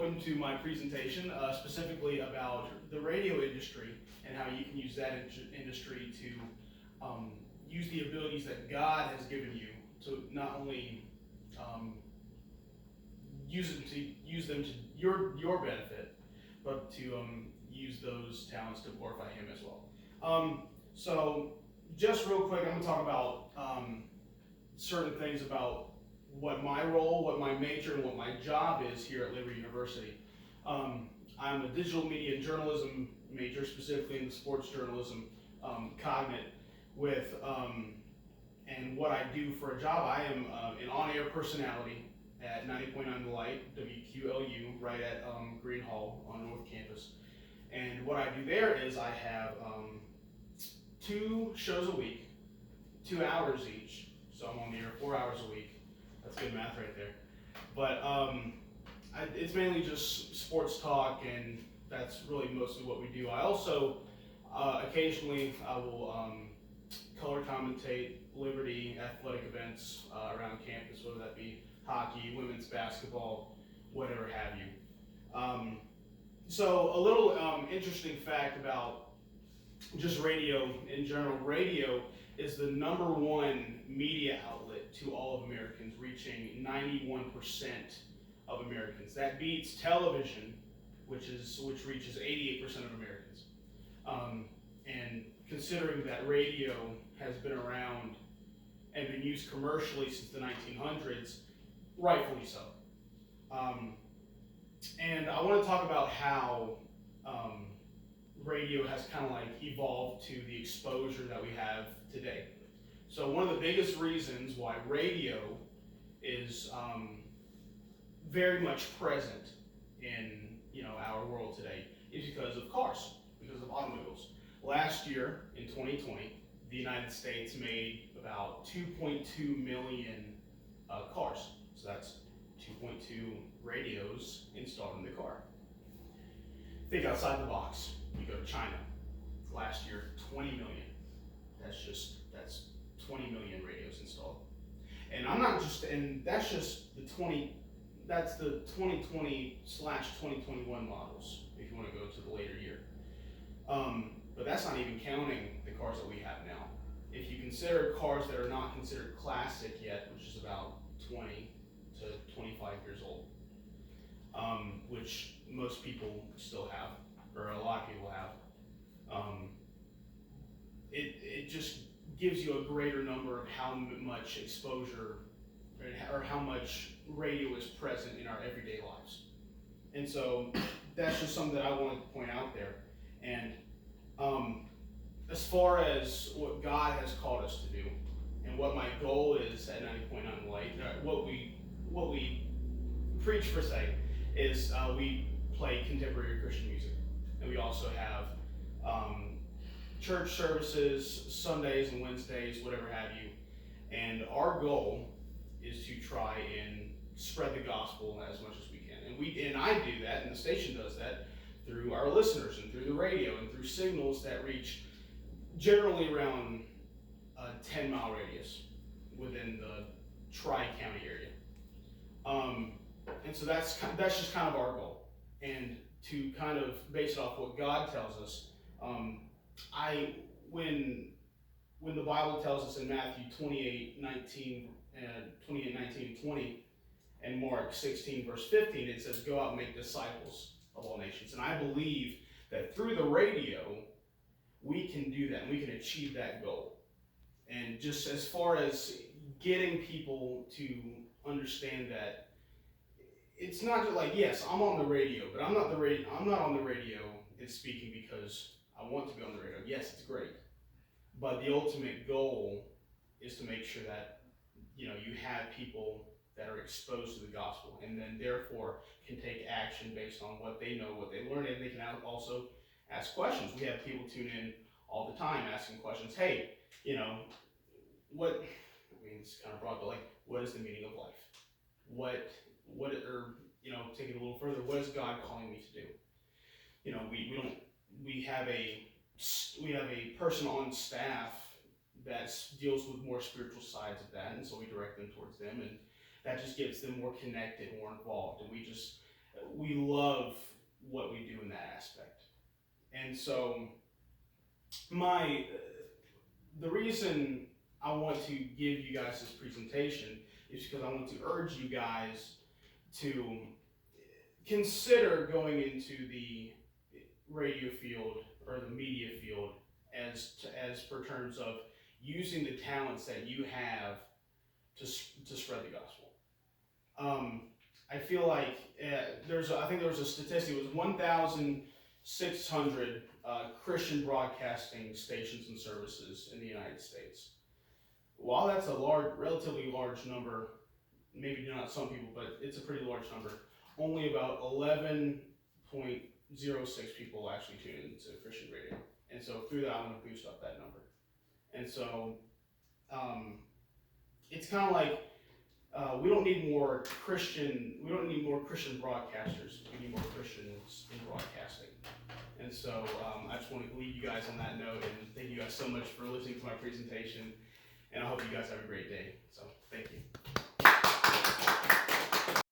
welcome to my presentation, specifically about the radio industry and how you can use that industry to use the abilities that God has given you to not only use them to your benefit, but to use those talents to glorify Him as well. So just real quick, I'm going to talk about certain things about what my role, what my major, and what my job is here at Liberty University. I'm a digital media and journalism major, specifically in the sports journalism cognate with, and what I do for a job, I am an on-air personality at 90.9 The Light, WQLU, right at Green Hall on North Campus. And what I do there is I have 2 shows a week, 2 hours each. So I'm on the air 4 hours a week. That's good math right there. But it's mainly just sports talk, and that's really mostly what we do. I also, occasionally, I will color commentate Liberty athletic events around campus, whether that be hockey, women's basketball, whatever have you. So a little interesting fact about just radio in general. Radio is the #1 media outlet to all of Americans, reaching 91% of Americans. That beats television, which reaches 88% of Americans. And considering that radio has been around and been used commercially since the 1900s, rightfully so. And I want to talk about how radio has kind of like evolved to the exposure that we have today. So one of the biggest reasons why radio is very much present in our world today is because of cars, because of automobiles. Last year in 2020, the United States made about 2.2 million cars. So that's 2.2 radios installed in the car. Think outside the box. You go to China. Last year, 20 million. That's 20 million radios installed. And that's just the 2020/2021 models, if you want to go to the later year. But that's not even counting the cars that we have now. If you consider cars that are not considered classic yet, which is about 20 to 25 years old, which most people still have, or a lot of people have, it just gives you a greater number of how much exposure or how much radio is present in our everyday lives. And so that's just something that I wanted to point out there. And as far as what God has called us to do, and what my goal is at 90.9 Light, what we preach per se, is we play contemporary Christian music. And we also have church services, Sundays and Wednesdays, whatever have you. And our goal is to try and spread the gospel as much as we can. And I do that, and the station does that, through our listeners and through the radio and through signals that reach generally around a 10-mile radius within the Tri-County area. And so that's just kind of our goal. And to kind of base it off what God tells us, when the Bible tells us in Matthew 28:19 and 20, and Mark 16 verse 15, it says, "Go out and make disciples of all nations." And I believe that through the radio, we can do that, and we can achieve that goal. And just as far as getting people to understand that it's not just like, yes, I'm on the radio, but I'm not on the radio and speaking because I want to be on the radio. Yes, it's great. But the ultimate goal is to make sure that you have people that are exposed to the gospel, and then therefore can take action based on what they know, what they learn, and they can also ask questions. We have people tune in all the time asking questions. Hey, it's kind of broad, but like, what is the meaning of life? Take it a little further, what is God calling me to do? We have a person on staff that deals with more spiritual sides of that, and so we direct them towards them, and that just gets them more connected, more involved. And we love what we do in that aspect. And so the reason I want to give you guys this presentation is because I want to urge you guys to consider going into the radio field or the media field as per terms of using the talents that you have to spread the gospel. I feel like I think there was a statistic. It was 1,600 Christian broadcasting stations and services in the United States. While that's a relatively large number, maybe not some people, but it's a pretty large number. Only about 11.06 people actually tune into Christian radio, and so through that, I'm going to boost up that number. And so it's kind of like we don't need more Christian broadcasters. We need more Christians in broadcasting. And so I just want to leave you guys on that note, and thank you guys so much for listening to my presentation. And I hope you guys have a great day. So.